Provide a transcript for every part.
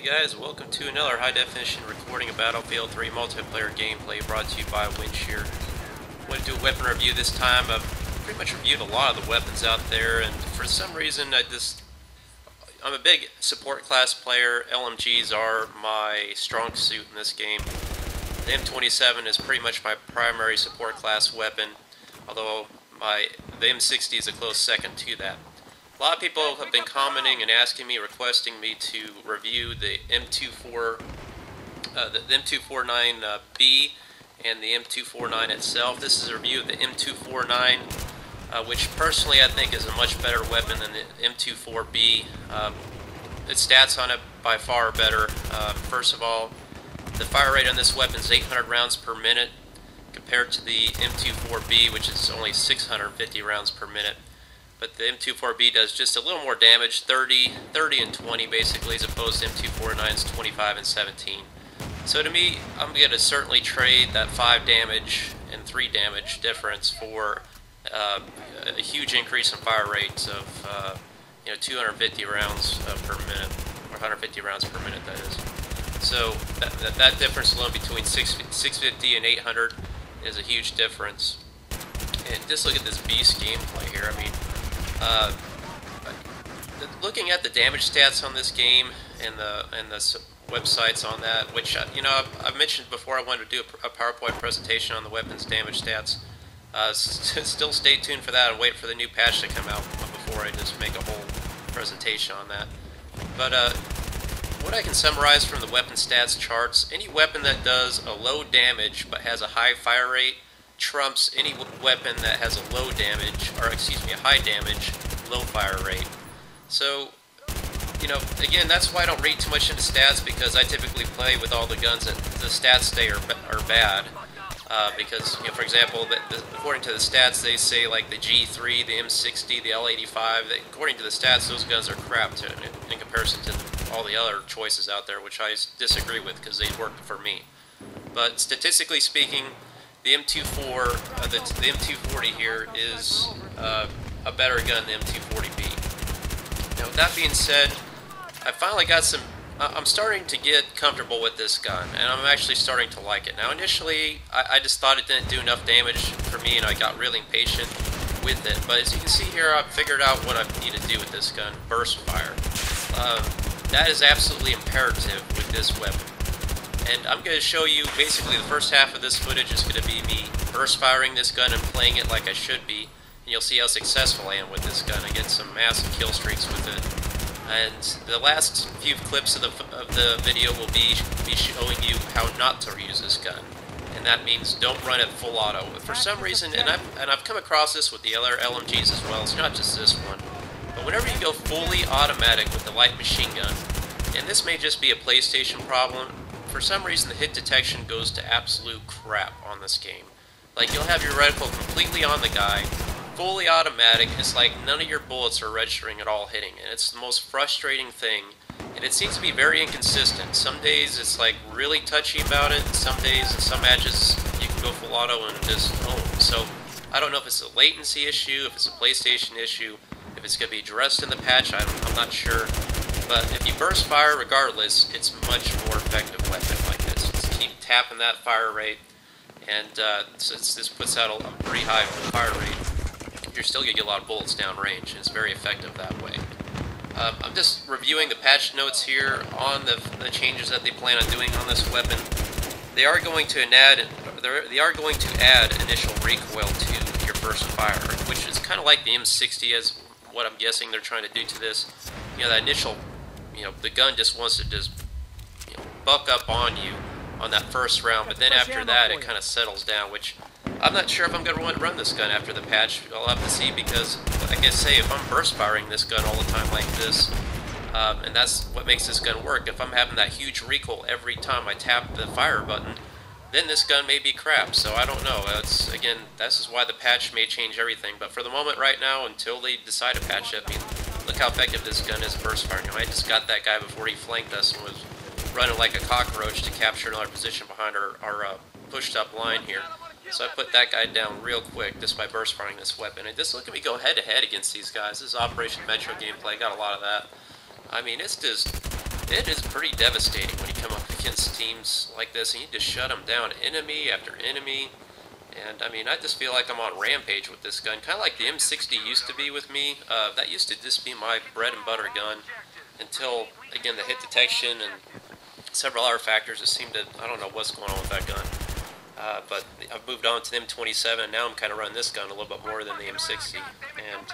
Hey guys, welcome to another high-definition recording of Battlefield 3 multiplayer gameplay brought to you by Windshear. I want to do a weapon review this time. I've pretty much reviewed a lot of the weapons out there, and for some reason I'm a big support class player. LMGs are my strong suit in this game. The M249 is pretty much my primary support class weapon, although the M60 is a close second to that. A lot of people have been commenting and asking me, requesting me to review the M249B and the M249 itself. This is a review of the M249, which personally I think is a much better weapon than the M24B. The stats on it by far are better. First of all, the fire rate on this weapon is 800 rounds per minute compared to the M24B, which is only 650 rounds per minute. But the M249B does just a little more damage, 30 and 20 basically, as opposed to M249's 25 and 17. So to me, I'm going to certainly trade that 5 damage and 3 damage difference for a huge increase in fire rates of 250 rounds per minute, or 150 rounds per minute, that is. So that difference alone between 650 and 800 is a huge difference. And just look at this beast gameplay here. I mean, looking at the damage stats on this game and the websites on that, which I've mentioned before, I wanted to do a PowerPoint presentation on the weapons damage stats. Still stay tuned for that and wait for the new patch to come out before I just make a whole presentation on that. But what I can summarize from the weapon stats charts, any weapon that does a low damage but has a high fire rate trumps any weapon that has a low damage, or excuse me, a high damage, low fire rate. So, again, that's why I don't read too much into stats, because I typically play with all the guns that the stats say are bad. Because, for example, according to the stats, they say like the G3, the M60, the L85, according to the stats, those guns are crap in comparison to all the other choices out there, which I disagree with because they work for me. But statistically speaking, the M240 here is a better gun than the M240B. Now, with that being said, I finally got I'm starting to get comfortable with this gun, and I'm actually starting to like it. Now, initially, I just thought it didn't do enough damage for me, and I got really impatient with it. But as you can see here, I've figured out what I need to do with this gun: burst fire. That is absolutely imperative with this weapon. And I'm going to show you, basically the first half of this footage is going to be me burst firing this gun and playing it like I should be. And you'll see how successful I am with this gun. I get some massive kill streaks with it. And the last few clips of the video will be showing you how not to use this gun. And that means don't run it full auto. For some reason, and I've come across this with the other LMGs as well, it's not just this one. But whenever you go fully automatic with the light machine gun, and this may just be a PlayStation problem, for some reason the hit detection goes to absolute crap on this game. Like, you'll have your reticle completely on the guy, fully automatic, it's like none of your bullets are registering at all hitting, and it's the most frustrating thing. And it seems to be very inconsistent. Some days it's like really touchy about it, and some days in some matches you can go full auto and just own. So I don't know if it's a latency issue, if it's a PlayStation issue, if it's going to be addressed in the patch, I'm not sure. But if you burst fire regardless, it's a much more effective weapon like this. Just keep tapping that fire rate, and since this puts out a pretty high fire rate, you're still going to get a lot of bullets down range, and it's very effective that way. I'm just reviewing the patch notes here on the changes that they plan on doing on this weapon. They are going to add initial recoil to your burst fire, which is kind of like the M60 as what I'm guessing they're trying to do to this. That initial, the gun just wants to buck up on you on that first round, but then after that it kind of settles down, which I'm not sure if I'm going to want to run this gun after the patch. I'll have to see, because like I say, if I'm burst firing this gun all the time like this, and that's what makes this gun work, if I'm having that huge recoil every time I tap the fire button, then this gun may be crap. So I don't know. Again, this is why the patch may change everything, but for the moment right now, until they decide to patch it, I mean, look how effective this gun is burst firing. I just got that guy before he flanked us and was running like a cockroach to capture another position behind our pushed up line here. So I put that guy down real quick just by burst firing this weapon. And just look at me go head to head against these guys. This is Operation Metro gameplay. Got a lot of that. I mean, it's just it is pretty devastating when you come up against teams like this and you just shut them down, enemy after enemy. And I mean, I just feel like I'm on rampage with this gun, kind of like the M60 used to be with me. That used to just be my bread and butter gun until, again, the hit detection and several other factors that seem to, I don't know what's going on with that gun. But I've moved on to the M27, and now I'm kind of running this gun a little bit more than the M60. And,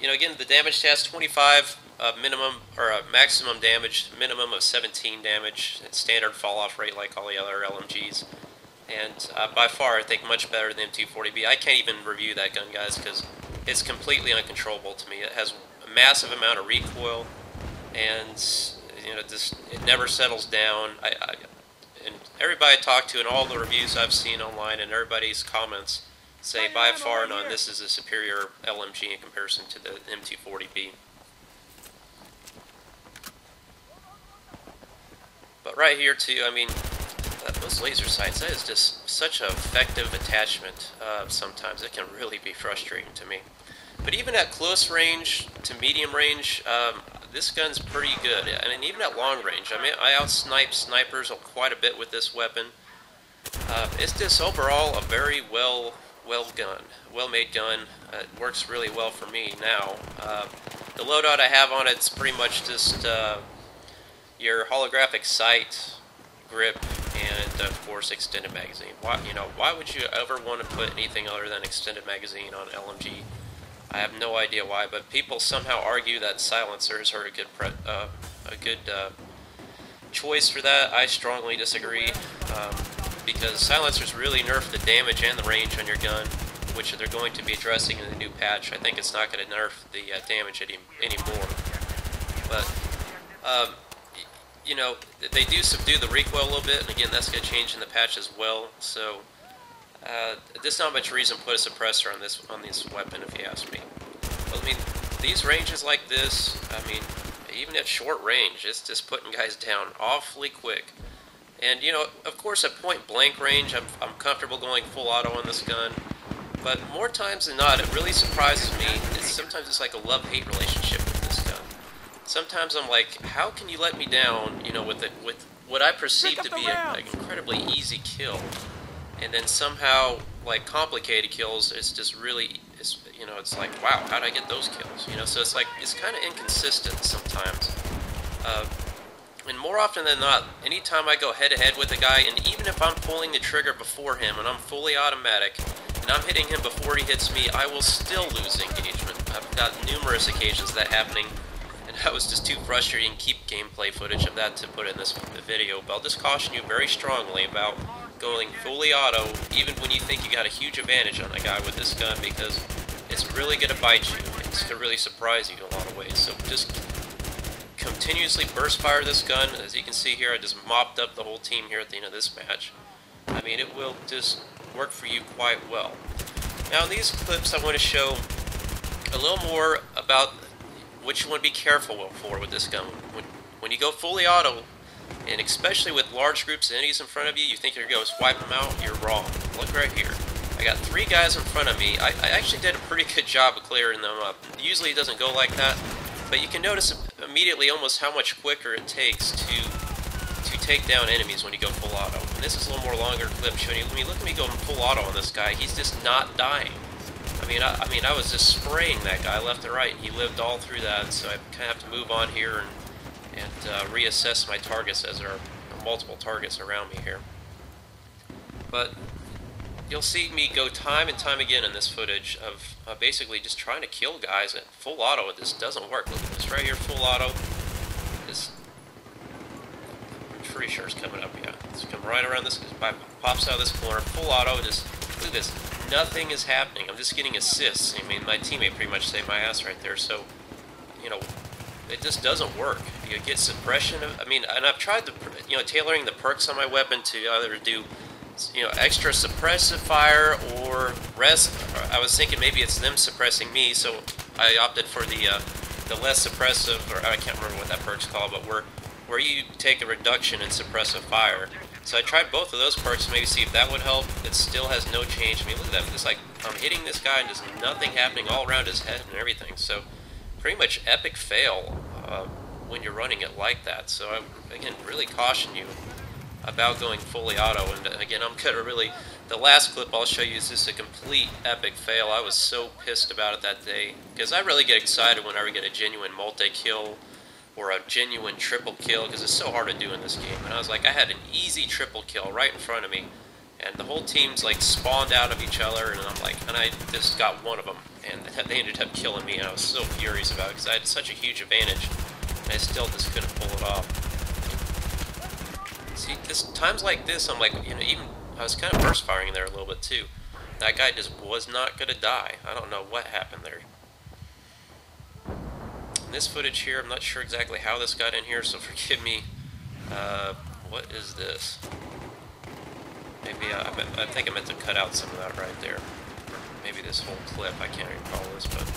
you know, again, the damage test, 25 minimum, or maximum damage, minimum of 17 damage, standard fall-off rate like all the other LMGs. And by far, I think much better than the M240B. I can't even review that gun, guys, because it's completely uncontrollable to me. It has a massive amount of recoil, and you know, it never settles down. And everybody I talk to, and all the reviews I've seen online, and everybody's comments say by far none, this is a superior LMG in comparison to the M240B. But right here too, I mean, those laser sights, that is just such an effective attachment. Sometimes it can really be frustrating to me. But even at close range to medium range, this gun's pretty good. I mean, even at long range, I mean, I outsnipe snipers quite a bit with this weapon. It's just overall a very well-made gun. It works really well for me now. The loadout I have on it's pretty much just your holographic sight, grip, and of course extended magazine. Why would you ever want to put anything other than extended magazine on LMG? I have no idea why, but people somehow argue that silencers are a good choice for that. I strongly disagree, because silencers really nerf the damage and the range on your gun, which they're going to be addressing in the new patch. I think it's not going to nerf the damage anymore. But you know, they do subdue the recoil a little bit, and again, that's going to change in the patch as well. So there's not much reason to put a suppressor on this weapon, if you ask me. But I mean, these ranges like this, I mean, even at short range, it's just putting guys down awfully quick. And you know, of course, at point blank range, I'm comfortable going full auto on this gun. But more times than not, it really surprises me. Sometimes it's like a love-hate relationship with this gun. Sometimes I'm like, how can you let me down, you know, with what I perceive to be an incredibly easy kill, and then somehow, like, complicated kills, it's just really, you know, it's like, wow, how did I get those kills, you know? So it's like, it's kind of inconsistent sometimes. And more often than not, anytime I go head-to-head with a guy, and even if I'm pulling the trigger before him, and I'm fully automatic, and I'm hitting him before he hits me, I will still lose engagement. I've got numerous occasions of that happening. That was just too frustrating to keep gameplay footage of that to put in this video, but I'll just caution you very strongly about going fully auto, even when you think you got a huge advantage on a guy with this gun, because it's really going to bite you. It's going to really surprise you in a lot of ways. So just continuously burst fire this gun. As you can see here, I just mopped up the whole team here at the end of this match. I mean, it will just work for you quite well. Now in these clips I want to show a little more about what you want to be careful for with this gun. When you go fully auto, and especially with large groups of enemies in front of you, you think you're going to swipe them out, you're wrong. Look right here. I got 3 guys in front of me. I actually did a pretty good job of clearing them up. Usually it doesn't go like that, but you can notice immediately almost how much quicker it takes to take down enemies when you go full auto. And this is a little more longer clip showing you. I mean, look at me going full auto on this guy. He's just not dying. I mean, I was just spraying that guy left and right, and he lived all through that, so I kind of have to move on here and reassess my targets, as there are multiple targets around me here. But you'll see me go time and time again in this footage of basically just trying to kill guys at full auto. It just doesn't work. Look at this right here, full auto. I'm pretty sure it's coming up, yeah. It's coming right around this, pops out of this corner, full auto, just, look at this. Nothing is happening. I'm just getting assists. I mean, my teammate pretty much saved my ass right there. So, you know, it just doesn't work. You get suppression of, I mean, and I've tried you know, tailoring the perks on my weapon to either do, you know, extra suppressive fire or rest. I was thinking maybe it's them suppressing me, so I opted for the less suppressive, or I can't remember what that perk's called, but where you take a reduction in suppressive fire. So I tried both of those perks to maybe see if that would help. It still has no change. I mean, look at that. It's like I'm hitting this guy and just nothing happening all around his head and everything. So pretty much epic fail. when you're running it like that. So I, again, really caution you about going fully auto. And again, I'm gonna really, the last clip I'll show you is just a complete epic fail. I was so pissed about it that day, because I really get excited whenever I get a genuine multi-kill or a genuine triple kill, because it's so hard to do in this game. And I was like, I had an easy triple kill right in front of me, and the whole team's like spawned out of each other, and I'm like, and I just got one of them, and they ended up killing me, and I was so furious about it, because I had such a huge advantage, and I still just couldn't pull it off. See, times like this, I'm like, you know, even, I was kind of burst firing there a little bit too. That guy just was not going to die. I don't know what happened there. In this footage here, I'm not sure exactly how this got in here, so forgive me. What is this? Maybe, I think I meant to cut out some of that right there. Maybe this whole clip, I can't recall this, but...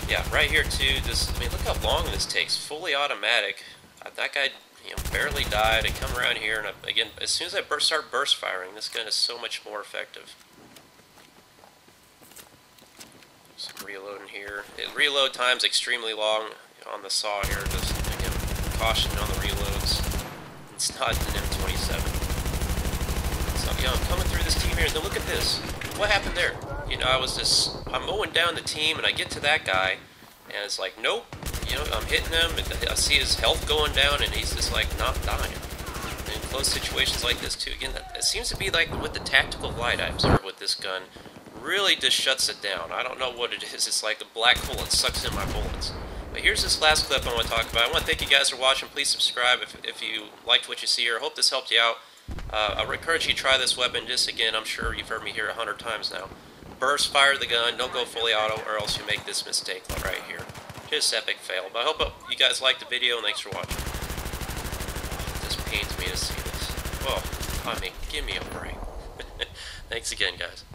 yeah, right here too, I mean, look how long this takes. Fully automatic. That guy, you know, barely died. I come around here, and again, as soon as I start burst firing, this gun is so much more effective. Some reloading here. Reload time's extremely long on the saw here. Just, again, caution on the reloads. It's not an M27. So, you know, I'm coming through this team here, and then look at this. What happened there? You know, I'm mowing down the team, and I get to that guy, and it's like, nope. You know, I'm hitting him, and I see his health going down, and he's just like not dying. And in close situations like this too, again, it seems to be like with the tactical light I observed with this gun, really just shuts it down. I don't know what it is. It's like a black hole that sucks in my bullets. But here's this last clip I want to talk about. I want to thank you guys for watching. Please subscribe if you liked what you see here. I hope this helped you out. I would encourage you to try this weapon. Just again, I'm sure you've heard me here 100 times now. Burst fire the gun. Don't go fully auto, or else you make this mistake right here. Just epic fail. But I hope you guys liked the video, and thanks for watching. It just pains me to see this. Oh, I mean, give me a break. Thanks again, guys.